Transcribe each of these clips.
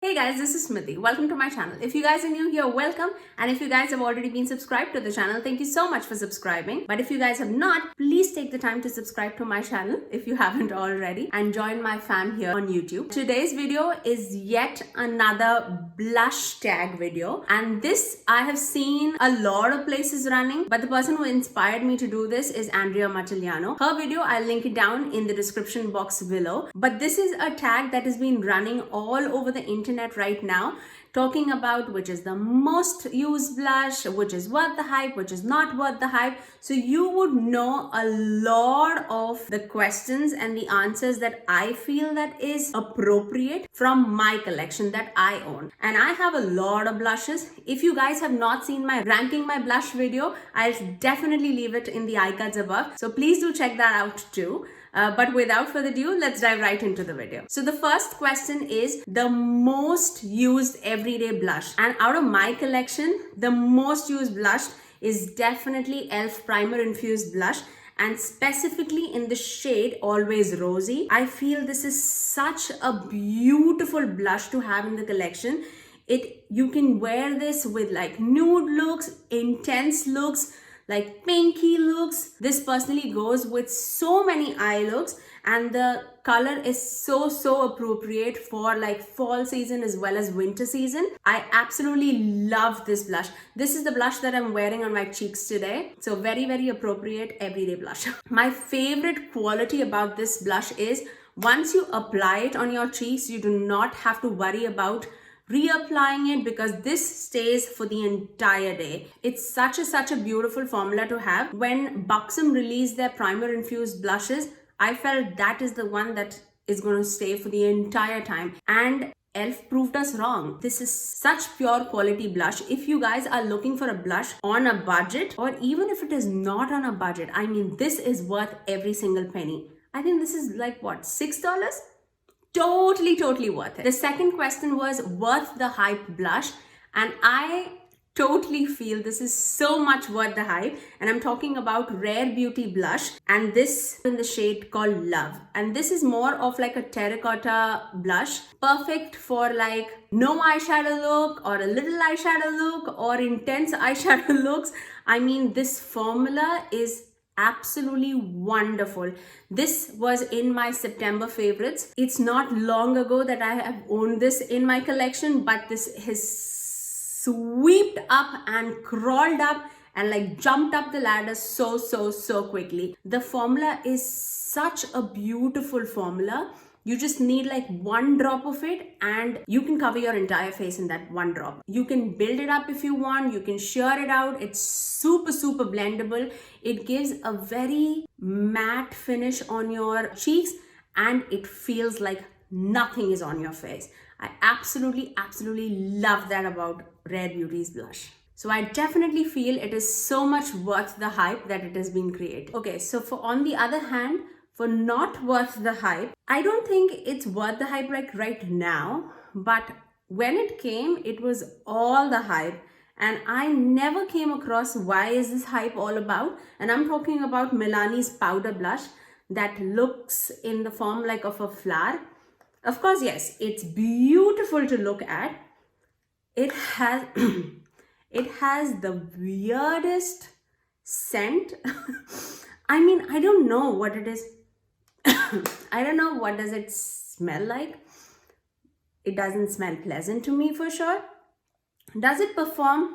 Hey guys, this is Smithy. Welcome to my channel. If you guys are new here, welcome. And if you guys have already been subscribed to the channel, thank you so much for subscribing. But if you guys have not, please take the time to subscribe to my channel if you haven't already and join my fam here on YouTube. Today's video is yet another blush tag video. And this I have seen a lot of places running, but the person who inspired me to do this is Andrea Martigliano. Her video, I'll link it down in the description box below. But this is a tag that has been running all over the internet right now, talking about which is the most used blush, which is worth the hype, which is not worth the hype. So you would know a lot of the questions and the answers that I feel that is appropriate from my collection that I own. And I have a lot of blushes. If you guys have not seen my ranking my blush video, I'll definitely leave it in the iCards above. So please do check that out too. But without further ado, let's dive right into the video. So the first question is the most used everyday blush. And out of my collection, the most used blush is definitely e.l.f. Primer Infused Blush, and specifically in the shade Always Rosy. I feel this is such a beautiful blush to have in the collection. You can wear this with like nude looks, intense looks, like pinky looks. This personally goes with so many eye looks, and the color is so appropriate for like fall season as well as winter season. I absolutely love this blush. This is the blush that I'm wearing on my cheeks today. So very appropriate everyday blush. My favorite quality about this blush is once you apply it on your cheeks, you do not have to worry about reapplying it because this stays for the entire day. It's such a beautiful formula to have. When Buxom released their primer infused blushes, I felt that is the one that is going to stay for the entire time, and e.l.f. proved us wrong. This is such pure quality blush. If you guys are looking for a blush on a budget, or even if it is not on a budget, I mean, this is worth every single penny. I think this is like what, $6? Totally worth it. The second question was worth the hype blush, and I totally feel this is so much worth the hype, and I'm talking about Rare Beauty blush, and this in the shade called Love. And this is more of like a terracotta blush, perfect for like no eyeshadow look or a little eyeshadow look or intense eyeshadow looks. I mean, this formula is absolutely wonderful. This was in my September favorites. It's not long ago that I have owned this in my collection, but this has swept up and crawled up and like jumped up the ladder so quickly. The formula is such a beautiful formula. You just need like one drop of it and you can cover your entire face in that one drop. You can build it up if you want. You can shear it out. It's super blendable. It gives a very matte finish on your cheeks and it feels like nothing is on your face. I absolutely love that about Rare Beauty's blush. So I definitely feel it is so much worth the hype that it has been created. Okay, so on the other hand, for not worth the hype, I don't think it's worth the hype like right now, but when it came, it was all the hype, and I never came across why is this hype all about. And I'm talking about Milani's powder blush that looks in the form like of a flower. Of course, yes, it's beautiful to look at. It has it has the weirdest scent. I mean, I don't know what it is. I don't know what does it smell like. It doesn't smell pleasant to me for sure. Does it perform?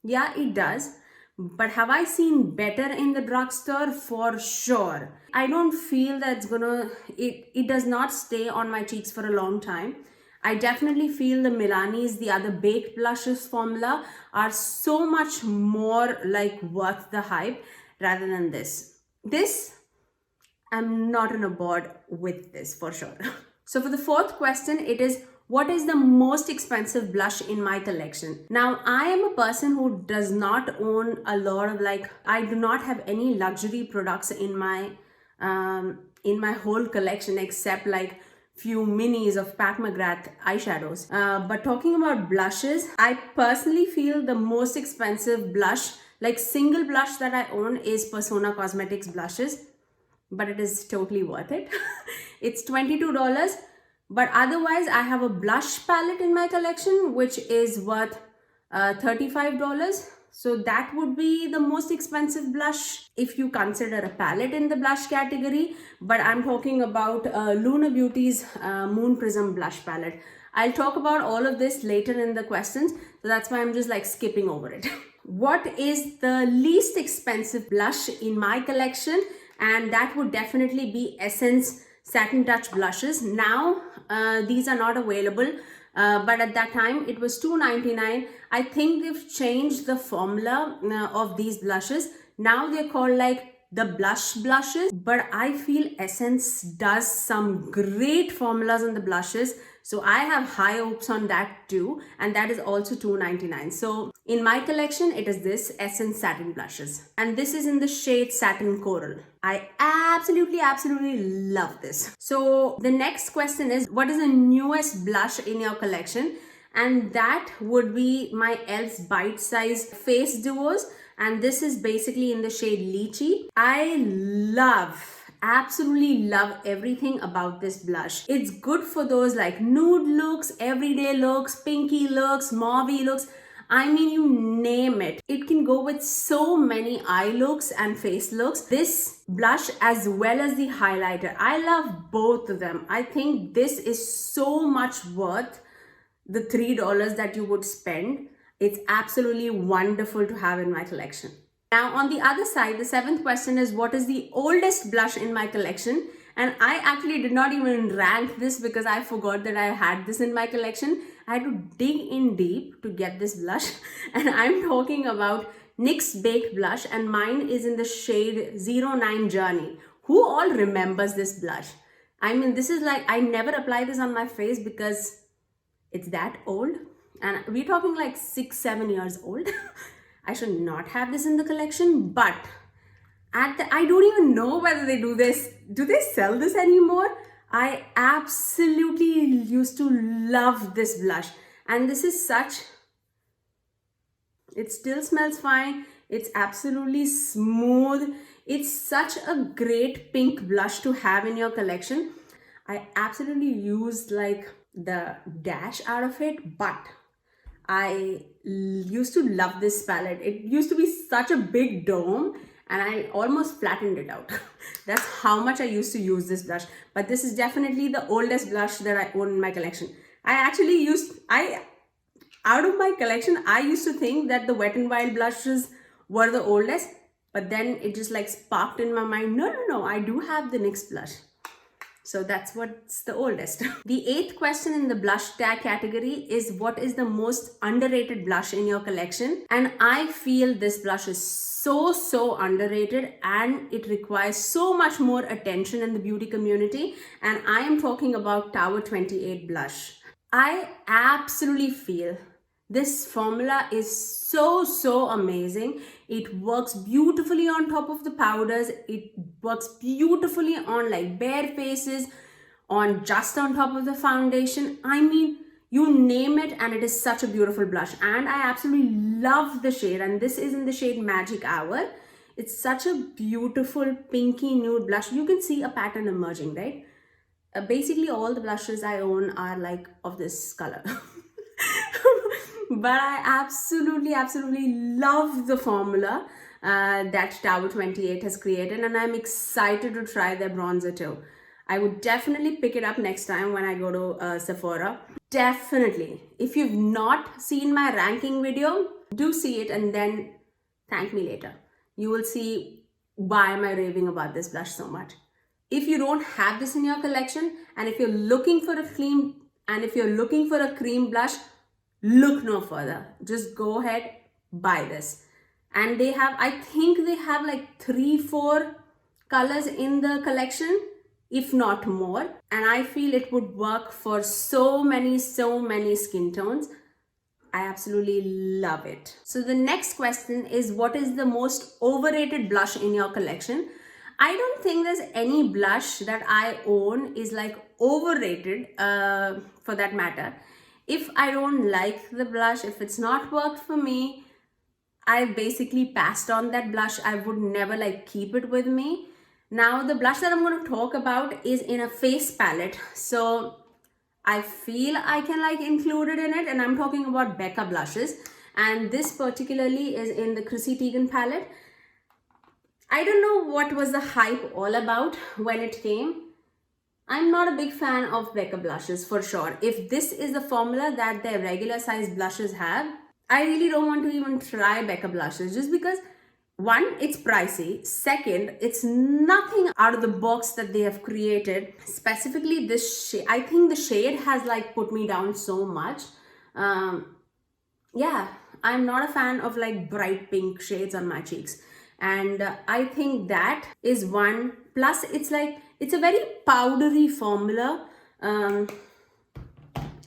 Yeah, it does. But have I seen better in the drugstore? For sure. I don't feel that's it does not stay on my cheeks for a long time. I definitely feel the Milani's, the other baked blushes formula are so much more like worth the hype rather than this. I'm not on a board with this for sure. So for the fourth question, it is what is the most expensive blush in my collection? Now, I am a person who does not own a lot of I do not have any luxury products in my whole collection except like few minis of Pat McGrath eyeshadows. But talking about blushes, I personally feel the most expensive blush, like single blush that I own, is Persona Cosmetics blushes. But it is totally worth it. It's $22. But otherwise, I have a blush palette in my collection, which is worth $35. So that would be the most expensive blush if you consider a palette in the blush category. But I'm talking about Luna Beauty's Moon Prism blush palette. I'll talk about all of this later in the questions. So that's why I'm just like skipping over it. What is the least expensive blush in my collection? And that would definitely be Essence Satin Touch blushes. Now these are not available, but at that time it was $2.99. I think they've changed the formula of these blushes. Now they're called like the blushes, but I feel Essence does some great formulas on the blushes. So I have high hopes on that too, and that is also $2.99. So in my collection, it is this Essence Satin Blushes, and this is in the shade Satin Coral. I absolutely love this. So the next question is, what is the newest blush in your collection? And that would be my e.l.f.'s Bite Size Face Duos, and this is basically in the shade Lychee. I absolutely love everything about this blush. It's good for those like nude looks, everyday looks, pinky looks, mauvey looks. I mean, you name it. It can go with so many eye looks and face looks. This blush as well as the highlighter, I love both of them. I think this is so much worth the $3 that you would spend. It's absolutely wonderful to have in my collection. Now on the other side, the seventh question is, what is the oldest blush in my collection? And I actually did not even rank this because I forgot that I had this in my collection. I had to dig in deep to get this blush. And I'm talking about NYX Baked Blush, and mine is in the shade 09 Journey. Who all remembers this blush? I mean, this is like, I never apply this on my face because it's that old. And we're talking like 6-7 years old. I should not have this in the collection, but I don't even know whether they do this. Do they sell this anymore? I absolutely used to love this blush. And this is it still smells fine. It's absolutely smooth. It's such a great pink blush to have in your collection. I absolutely used like the dash out of it, but I used to love this palette. It used to be such a big dome and I almost flattened it out. That's how much I used to use this blush. But this is definitely the oldest blush that I own in my collection. Out of my collection, I used to think that the Wet n Wild blushes were the oldest, but then it just like sparked in my mind, no, I do have the NYX blush. So that's what's the oldest. The eighth question in the blush tag category is, what is the most underrated blush in your collection? And I feel this blush is so underrated and it requires so much more attention in the beauty community. And I am talking about Tower 28 blush. I absolutely feel this formula is so amazing. It works beautifully on top of the powders. It works beautifully on like bare faces, just on top of the foundation. I mean, you name it, and it is such a beautiful blush. And I absolutely love the shade. And this is in the shade Magic Hour. It's such a beautiful pinky nude blush. You can see a pattern emerging, right? Basically, all the blushes I own are like of this color. But I absolutely love the formula that Tower 28 has created, and I'm excited to try their bronzer too. I would definitely pick it up next time when I go to Sephora. Definitely. If you've not seen my ranking video, do see it and then thank me later. You will see why am I raving about this blush so much. If you don't have this in your collection, and if you're looking for a cream blush, look no further. Just go ahead, buy this. And I think they have like 3-4 colors in the collection, if not more. And I feel it would work for so many skin tones. I absolutely love it. So the next question is, what is the most overrated blush in your collection? I don't think there's any blush that I own is like overrated for that matter. If I don't like the blush, if it's not worked for me, I basically passed on that blush. I would never like keep it with me. Now the blush that I'm going to talk about is in a face palette. So I feel I can like include it in it, and I'm talking about Becca blushes, and this particularly is in the Chrissy Teigen palette. I don't know what was the hype all about when it came. I'm not a big fan of Becca blushes for sure. If this is the formula that their regular size blushes have, I really don't want to even try Becca blushes, just because one, it's pricey. Second, it's nothing out of the box that they have created. Specifically this shade, I think the shade has like put me down so much. Yeah, I'm not a fan of like bright pink shades on my cheeks. And I think that is one. Plus, it's a very powdery formula. I'm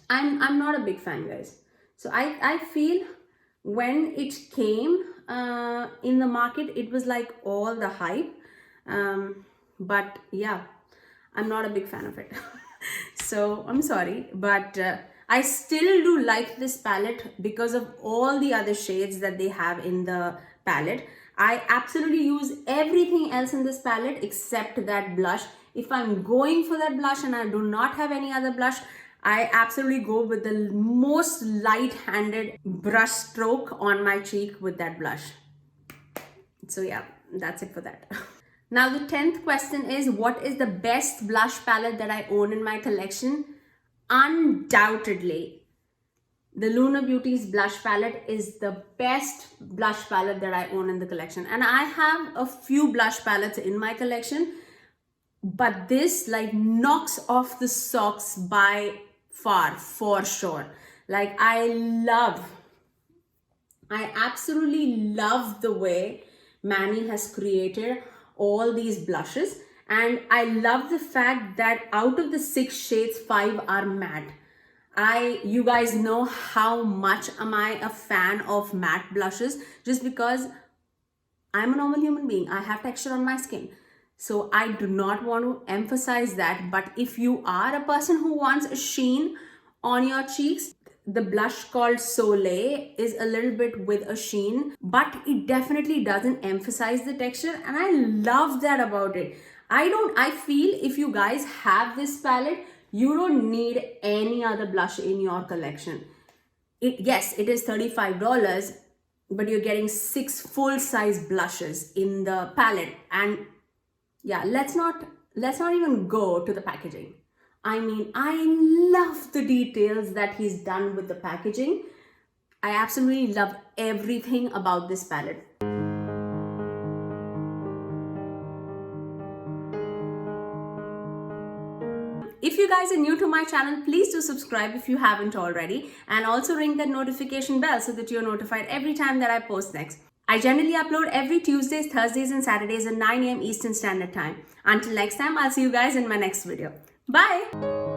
not a big fan, guys. So I feel when it came in the market, it was like all the hype. But yeah, I'm not a big fan of it. So I'm sorry, but I still do like this palette because of all the other shades that they have in the palette. I absolutely use everything else in this palette except that blush. If I'm going for that blush and I do not have any other blush, I absolutely go with the most light-handed brush stroke on my cheek with that blush. So yeah, that's it for that. Now the 10th question is, what is the best blush palette that I own in my collection? Undoubtedly, the Luna Beauty's blush palette is the best blush palette that I own in the collection. And I have a few blush palettes in my collection, but this like knocks off the socks by far, for sure. Like I absolutely love the way Manny has created all these blushes. And I love the fact that out of the 6 shades, 5 are matte. You guys know how much am I a fan of matte blushes, just because I'm a normal human being. I have texture on my skin. So I do not want to emphasize that. But if you are a person who wants a sheen on your cheeks, the blush called Soleil is a little bit with a sheen, but it definitely doesn't emphasize the texture. And I love that about it. I feel if you guys have this palette, you don't need any other blush in your collection. Yes, it is $35, but you're getting 6 full-size blushes in the palette. And yeah, let's not even go to the packaging. I mean, I love the details that he's done with the packaging. I absolutely love everything about this palette. If you guys are new to my channel, please do subscribe if you haven't already, and also ring that notification bell so that you're notified every time that I post next. I generally upload every Tuesdays, Thursdays and Saturdays at 9 AM Eastern Standard Time. Until next time, I'll see you guys in my next video. Bye!